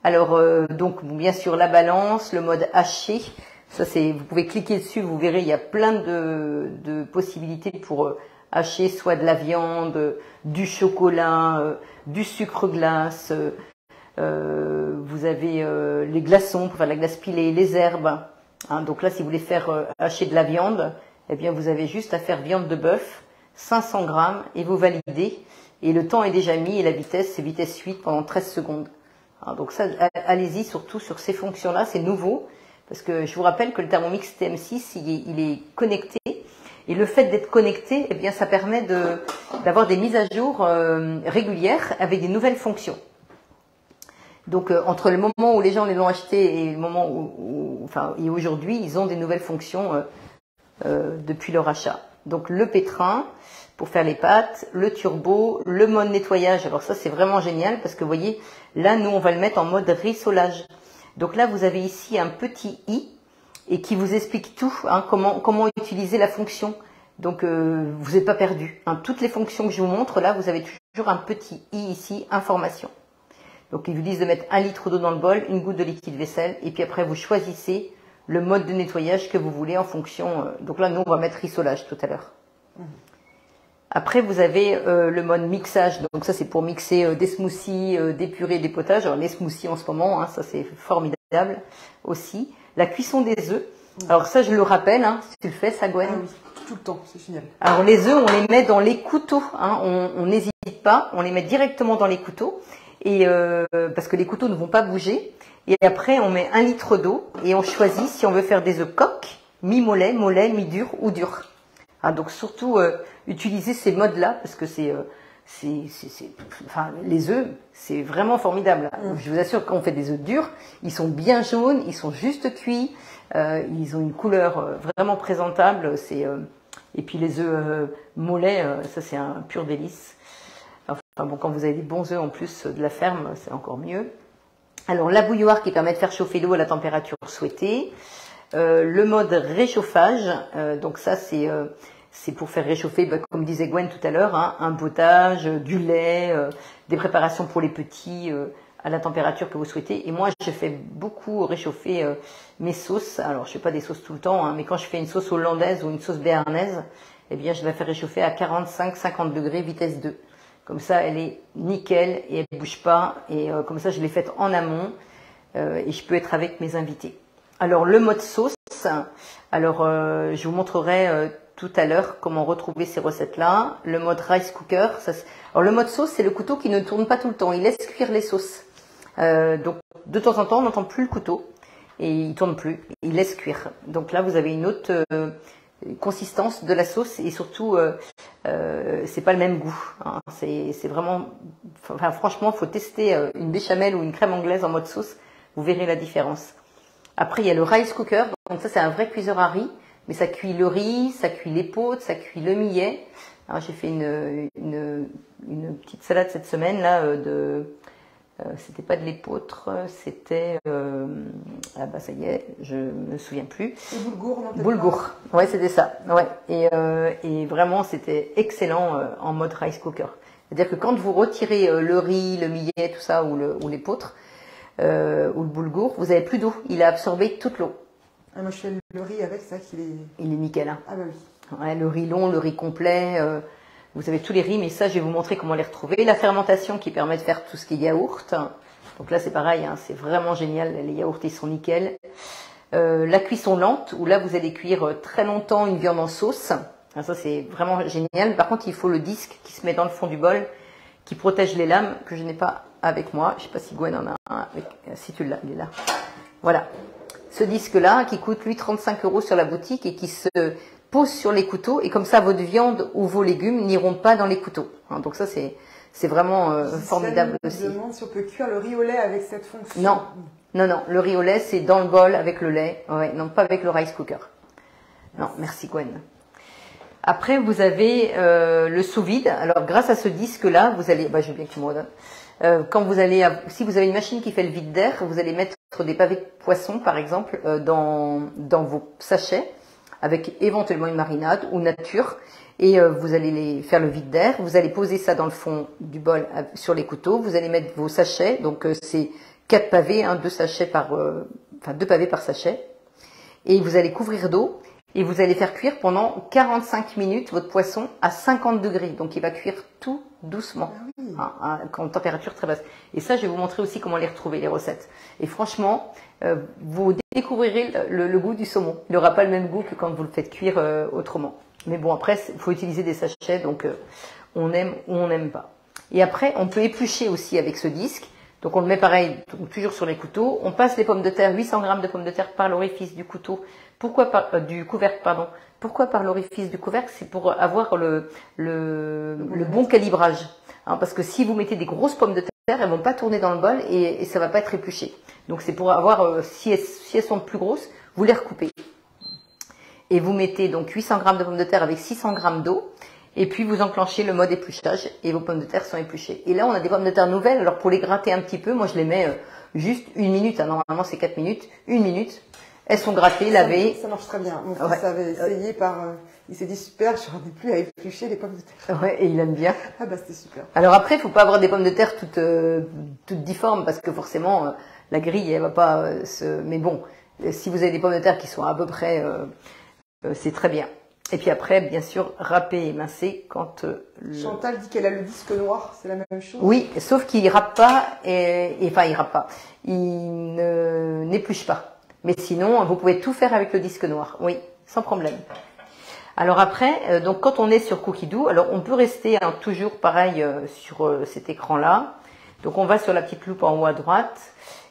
Alors donc bien sûr la balance, le mode haché. Ça vous pouvez cliquer dessus, vous verrez il y a plein de possibilités pour hacher soit de la viande, du chocolat, du sucre glace. Vous avez les glaçons pour faire la glace pilée, les herbes. Donc là, si vous voulez faire hacher de la viande, vous avez juste à faire viande de bœuf, 500 grammes, et vous validez. Et le temps est déjà mis et la vitesse, c'est vitesse 8 pendant 13 secondes. Donc ça, allez-y surtout sur ces fonctions-là, c'est nouveau. Parce que je vous rappelle que le Thermomix TM6, il est connecté Et le fait d'être connecté, eh bien, ça permet d'avoir des mises à jour régulières avec des nouvelles fonctions. Donc, entre le moment où les gens les l'ont acheté et le moment et aujourd'hui, ils ont des nouvelles fonctions depuis leur achat. Donc, le pétrin pour faire les pâtes, le turbo, le mode nettoyage. Alors ça, c'est vraiment génial parce que vous voyez, là, nous, on va le mettre en mode rissolage. Donc là, vous avez ici un petit i et qui vous explique tout, hein, comment utiliser la fonction. Donc, vous n'êtes pas perdu. Hein. Toutes les fonctions que je vous montre, là, vous avez toujours un petit i ici, information. Donc, ils vous disent de mettre 1 litre d'eau dans le bol, une goutte de liquide vaisselle, et puis après, vous choisissez le mode de nettoyage que vous voulez en fonction. Donc là, nous, on va mettre rissolage tout à l'heure. Après, vous avez le mode mixage. Donc ça, c'est pour mixer des smoothies, des purées, des potages. Alors les smoothies en ce moment, hein, ça c'est formidable aussi. La cuisson des œufs. Alors ça, je le rappelle, hein, si tu le fais, ça, Gwen. Ah oui, tout le temps, c'est génial. Alors les œufs, on les met dans les couteaux. Hein, on n'hésite pas, on les met directement dans les couteaux. Et parce que les couteaux ne vont pas bouger. Et après, on met 1 litre d'eau et on choisit si on veut faire des œufs coques, mi-mollet, mollet, mi-dur ou dur. Ah, donc surtout utiliser ces modes-là parce que les œufs, c'est vraiment formidable. Je vous assure, quand on fait des œufs durs, ils sont bien jaunes, ils sont juste cuits, ils ont une couleur vraiment présentable. Et puis les œufs mollets, ça c'est un pur délice. Enfin bon, quand vous avez des bons œufs en plus de la ferme, c'est encore mieux. Alors la bouilloire qui permet de faire chauffer l'eau à la température souhaitée. Le mode réchauffage, donc ça c'est pour faire réchauffer, comme disait Gwen tout à l'heure, hein, un potage, du lait, des préparations pour les petits à la température que vous souhaitez. Et moi, je fais beaucoup réchauffer mes sauces. Alors, je fais pas des sauces tout le temps, hein, mais quand je fais une sauce hollandaise ou une sauce béarnaise, eh bien, je la fais réchauffer à 45-50 degrés, vitesse 2. Comme ça, elle est nickel et elle bouge pas. Et comme ça, je l'ai faite en amont et je peux être avec mes invités. Alors, le mode sauce. Alors, je vous montrerai tout à l'heure comment retrouver ces recettes-là. Le mode rice cooker. Alors, le mode sauce, c'est le couteau qui ne tourne pas tout le temps. Il laisse cuire les sauces. Donc, de temps en temps, on n'entend plus le couteau et il tourne plus. Il laisse cuire. Donc là, vous avez une autre consistance de la sauce et surtout, c'est pas le même goût. Hein. C'est vraiment, enfin, franchement, faut tester une béchamel ou une crème anglaise en mode sauce. Vous verrez la différence. Après, il y a le rice cooker. Donc ça, c'est un vrai cuiseur à riz. Mais ça cuit le riz, ça cuit l'épaule, ça cuit le millet. Alors, j'ai fait une petite salade cette semaine là c'était pas de l'épeautre, c'était ah bah ça y est, je me souviens plus. Le boulgour, non? Boulgour. Ouais, c'était ça. Ouais. Et vraiment, c'était excellent en mode rice cooker. C'est-à-dire que quand vous retirez le riz, le millet, tout ça, ou l'épeautre, ou le boulgour, vous avez plus d'eau. Il a absorbé toute l'eau. Ah, moi, je fais le riz avec ça qu'il est. Il est nickel. Hein. Ah bah oui. Ouais, le riz long, le riz complet. Vous avez tous les riz, mais ça, je vais vous montrer comment les retrouver. La fermentation qui permet de faire tout ce qui est yaourt. Donc là, c'est pareil, hein, c'est vraiment génial. Les yaourts, ils sont nickel. La cuisson lente, où là, vous allez cuire très longtemps une viande en sauce. Alors ça, c'est vraiment génial. Par contre, il faut le disque qui se met dans le fond du bol, qui protège les lames, que je n'ai pas avec moi. Je ne sais pas si Gwen en a un. Si tu l'as, il est là. Voilà. Ce disque-là, qui coûte, lui, 35 € sur la boutique et qui se pose sur les couteaux. Et comme ça, votre viande ou vos légumes n'iront pas dans les couteaux. Hein, donc ça, c'est vraiment formidable aussi. Je me demande si on peut cuire le riz au lait avec cette fonction. Non, non, non. Le riz au lait, c'est dans le bol avec le lait. Ouais, non, pas avec le rice cooker. Non, merci Gwen. Après, vous avez le sous-vide. Alors, grâce à ce disque-là, vous allez... je veux bien que tu me redonnes. Quand vous allez, si vous avez une machine qui fait le vide d'air, vous allez mettre des pavés de poisson, par exemple, dans vos sachets, avec éventuellement une marinade ou nature, et vous allez les faire le vide d'air. Vous allez poser ça dans le fond du bol sur les couteaux. Vous allez mettre vos sachets, donc c'est 4 pavés, 2 sachets enfin 2 pavés par sachet, et vous allez couvrir d'eau. Et vous allez faire cuire pendant 45 minutes votre poisson à 50 degrés. Donc, il va cuire tout doucement, en température très basse. Et ça, je vais vous montrer aussi comment les retrouver, les recettes. Et franchement, vous découvrirez le goût du saumon. Il n'aura pas le même goût que quand vous le faites cuire autrement. Mais bon, après, il faut utiliser des sachets, donc on aime ou on n'aime pas. Et après, on peut éplucher aussi avec ce disque. Donc on le met pareil, donc toujours sur les couteaux. On passe les pommes de terre, 800 g de pommes de terre par l'orifice du couteau Pourquoi du couvercle, pardon. Pourquoi par l'orifice du couvercle? C'est pour avoir le bon calibrage. Hein, parce que si vous mettez des grosses pommes de terre, elles vont pas tourner dans le bol et ça va pas être épluché. Donc c'est pour avoir, si elles sont plus grosses, vous les recoupez. Et vous mettez donc 800 g de pommes de terre avec 600 g d'eau. Et puis vous enclenchez le mode épluchage et vos pommes de terre sont épluchées. Et là on a des pommes de terre nouvelles. Alors pour les gratter un petit peu, moi je les mets juste 1 minute. Hein, normalement c'est 4 minutes. 1 minute. Elles sont grattées, lavées. Ça marche très bien. Mon fils avait essayé il s'est dit super, je n'en ai plus à éplucher les pommes de terre. Ouais, et il aime bien. Ah bah c'était super. Alors après, il faut pas avoir des pommes de terre toutes difformes parce que forcément la grille elle va pas se. Mais bon, si vous avez des pommes de terre qui sont à peu près, c'est très bien. Et puis après, bien sûr, râper et émincer quand. Chantal dit qu'elle a le disque noir, c'est la même chose. Oui, sauf qu'il râpe pas enfin il râpe pas, il n'épluche pas. Mais sinon, vous pouvez tout faire avec le disque noir. Oui, sans problème. Alors après, donc quand on est sur Cookie Dough, alors on peut rester toujours pareil sur cet écran-là. Donc on va sur la petite loupe en haut à droite.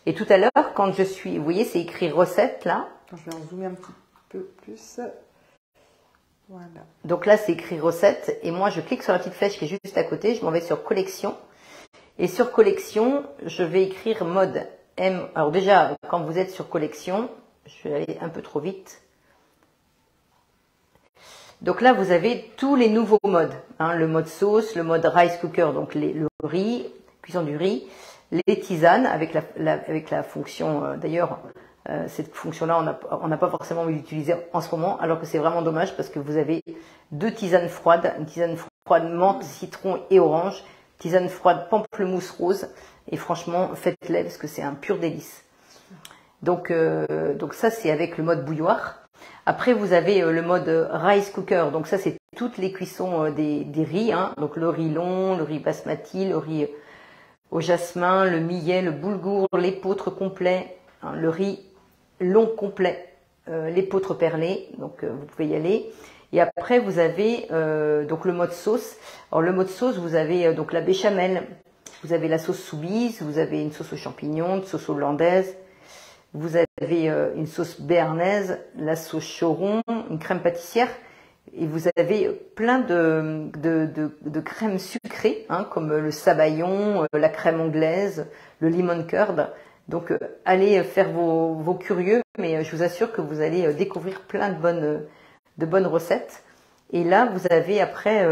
Et tout à l'heure, quand je suis, vous voyez, c'est écrit recette là. Je vais en zoomer un petit peu plus. Voilà. Donc là, c'est écrit recette. Et moi, je clique sur la petite flèche qui est juste à côté. Je m'en vais sur collection. Et sur collection, je vais écrire mode M. Alors déjà, quand vous êtes sur collection, je vais aller un peu trop vite. Donc là, vous avez tous les nouveaux modes. Hein, le mode sauce, le mode rice cooker, donc le riz, cuisson du riz, les tisanes avec la fonction. D'ailleurs, cette fonction-là, on n'a pas forcément envie d'utiliser en ce moment, alors que c'est vraiment dommage parce que vous avez 2 tisanes froides, une tisane froide menthe, citron et orange, tisane froide pamplemousse rose. Et franchement, faites-les parce que c'est un pur délice. Donc ça, c'est avec le mode bouilloire. Après, vous avez le mode rice cooker. Donc ça, c'est toutes les cuissons des riz. Hein. Donc le riz long, le riz basmati, le riz au jasmin, le millet, le boulgour, l'épeautre complet, hein, le riz long complet, l'épeautre perlée. Donc vous pouvez y aller. Et après, vous avez donc le mode sauce. Alors le mode sauce, vous avez donc la béchamel, vous avez la sauce soubise, vous avez une sauce aux champignons, une sauce hollandaise. Vous avez une sauce béarnaise, la sauce choron, une crème pâtissière et vous avez plein de crèmes sucrées hein, comme le sabayon, la crème anglaise, le lemon curd. Donc allez faire vos curieux, mais je vous assure que vous allez découvrir plein de bonnes recettes. Et là, vous avez après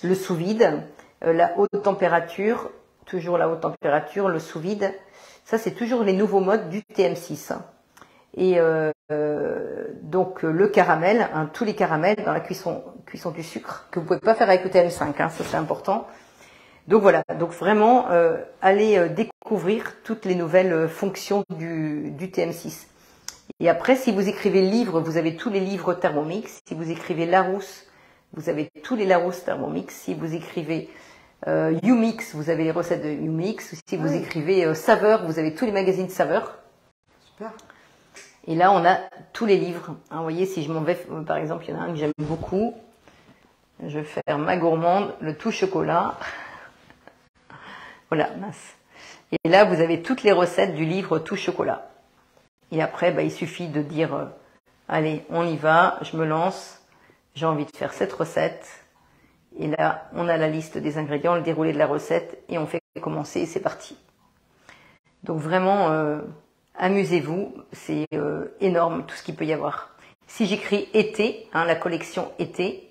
le sous-vide, la haute température, toujours la haute température, le sous-vide. Ça, c'est toujours les nouveaux modes du TM6. Et donc le caramel, hein, tous les caramels dans la cuisson du sucre, que vous pouvez pas faire avec le TM5, hein, ça c'est important. Donc voilà, donc vraiment, allez découvrir toutes les nouvelles fonctions du TM6. Et après, si vous écrivez livre, vous avez tous les livres Thermomix. Si vous écrivez Larousse, vous avez tous les Larousse Thermomix. Si vous écrivez Umix, vous avez les recettes de Umix. Si vous écrivez Saveur, vous avez tous les magazines Saveur. Super. Et là, on a tous les livres. Hein, vous voyez, si je m'en vais, par exemple, il y en a un que j'aime beaucoup. Je vais faire Ma Gourmande, le tout chocolat. Voilà, mince. Et là, vous avez toutes les recettes du livre Tout chocolat. Et après, bah, il suffit de dire, allez, on y va, je me lance. J'ai envie de faire cette recette. Et là, on a la liste des ingrédients, le déroulé de la recette, et on fait commencer, et c'est parti. Donc vraiment, amusez-vous, c'est énorme tout ce qu'il peut y avoir. Si j'écris été, hein, la collection été,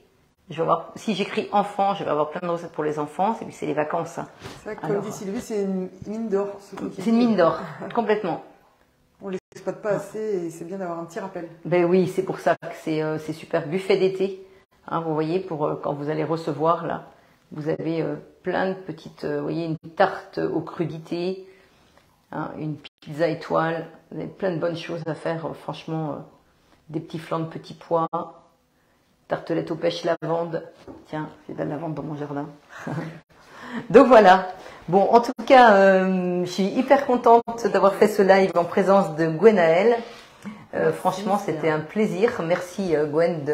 je vais avoir, si j'écris enfant, je vais avoir plein de recettes pour les enfants, c'est les vacances. Hein. C'est vrai que comme dit Sylvie, c'est une mine d'or. C'est une mine d'or, complètement. On ne l'exploite pas assez et c'est bien d'avoir un petit rappel. Ben oui, c'est pour ça que c'est super. Buffet d'été, hein, vous voyez, pour quand vous allez recevoir là, vous avez plein de petites, vous voyez, une tarte aux crudités, hein, une pizza étoile, vous avez plein de bonnes choses à faire, franchement, des petits flancs de petits pois, tartelette aux pêches lavande, tiens, j'ai de la lavande dans mon jardin. Donc voilà. Bon, en tout cas, je suis hyper contente d'avoir fait ce live en présence de Gwenaëlle. Franchement, c'était un plaisir. Merci Gwen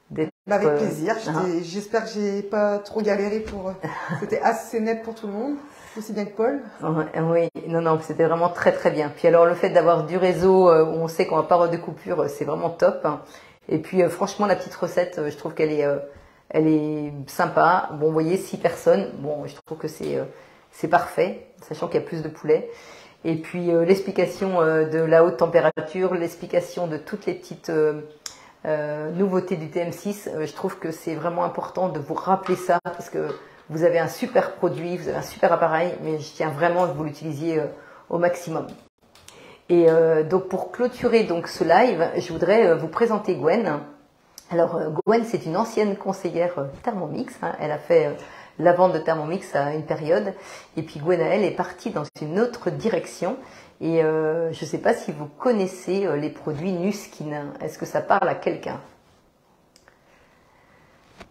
d'être. Avec plaisir. J'espère que j'ai pas trop galéré pour. C'était assez net pour tout le monde. aussi bien que Paul. Oui, non, non, c'était vraiment très très bien. Puis alors le fait d'avoir du réseau où on sait qu'on va pas avoir de coupure, c'est vraiment top. Et puis franchement la petite recette, je trouve qu'elle elle est sympa. Bon, vous voyez, 6 personnes. Bon, je trouve que c'est parfait, sachant qu'il y a plus de poulet. Et puis l'explication de la haute température, l'explication de toutes les petites nouveautés du TM6, je trouve que c'est vraiment important de vous rappeler ça parce que vous avez un super produit, vous avez un super appareil, mais je tiens vraiment à que vous l'utilisiez au maximum. Et donc pour clôturer donc ce live, je voudrais vous présenter Gwen. Alors Gwen, c'est une ancienne conseillère Thermomix. Hein. Elle a fait la vente de Thermomix à une période. Et puis Gwen, elle est partie dans une autre direction. Et je ne sais pas si vous connaissez les produits Nuskin. Est-ce que ça parle à quelqu'un?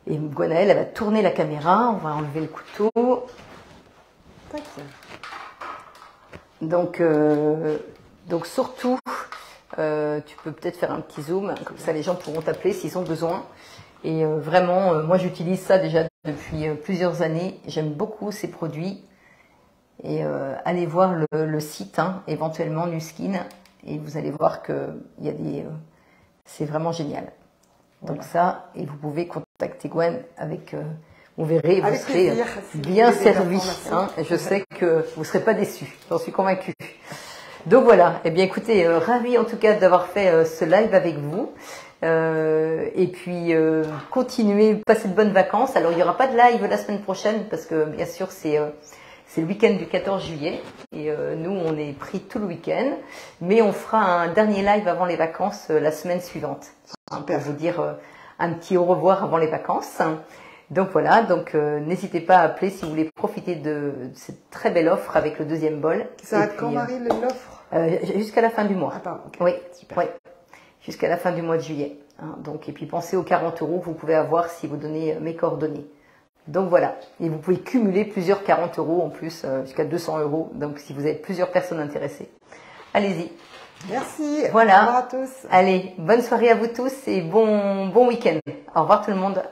Et Gwenaëlle, elle va tourner la caméra, on va enlever le couteau. Tac. Donc surtout, tu peux peut-être faire un petit zoom, comme ça les gens pourront t'appeler s'ils ont besoin. Et vraiment, moi j'utilise ça déjà depuis plusieurs années. J'aime beaucoup ces produits. Et allez voir le site, hein, éventuellement Nuskin, et vous allez voir que il y a c'est vraiment génial. Donc ça, et vous pouvez contacter Gwen avec, vous verrez, vous serez bien servi. Hein, je sais que vous ne serez pas déçus, j'en suis convaincue. Donc voilà, eh bien écoutez, ravi en tout cas d'avoir fait ce live avec vous. Et puis continuez, passez de bonnes vacances. Alors il n'y aura pas de live la semaine prochaine parce que bien sûr c'est le week-end du 14 juillet et nous on est pris tout le week-end, mais on fera un dernier live avant les vacances la semaine suivante, hein, pour vous dire un petit au revoir avant les vacances. Donc voilà, donc n'hésitez pas à appeler si vous voulez profiter de cette très belle offre avec le deuxième bol. Ça va être quand Marie l'offre? Jusqu'à la fin du mois. Ah pardon, okay. Oui, super. Oui, jusqu'à la fin du mois de juillet. Hein, donc, et puis pensez aux 40 € que vous pouvez avoir si vous donnez mes coordonnées. Donc voilà, et vous pouvez cumuler plusieurs 40 € en plus, jusqu'à 200 €, donc si vous avez plusieurs personnes intéressées. Allez-y. Merci, voilà. au revoir à tous. Allez, bonne soirée à vous tous et bon week-end. Au revoir tout le monde.